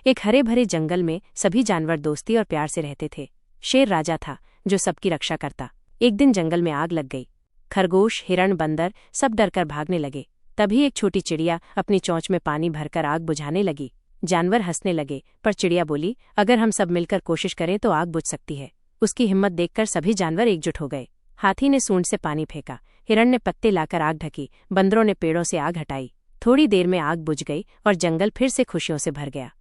एक हरे भरे जंगल में सभी जानवर दोस्ती और प्यार से रहते थे। शेर राजा था जो सबकी रक्षा करता। एक दिन जंगल में आग लग गई। खरगोश, हिरण, बंदर सब डरकर भागने लगे। तभी एक छोटी चिड़िया अपनी चोंच में पानी भरकर आग बुझाने लगी। जानवर हंसने लगे, पर चिड़िया बोली, अगर हम सब मिलकर कोशिश करें तो आग बुझ सकती है। उसकी हिम्मत देखकर सभी जानवर एकजुट हो गए। हाथी ने सूंड से पानी फेंका, हिरण ने पत्ते लाकर आग ढकी, बंदरों ने पेड़ों से आग हटाई। थोड़ी देर में आग बुझ गई और जंगल फिर से खुशियों से भर गया।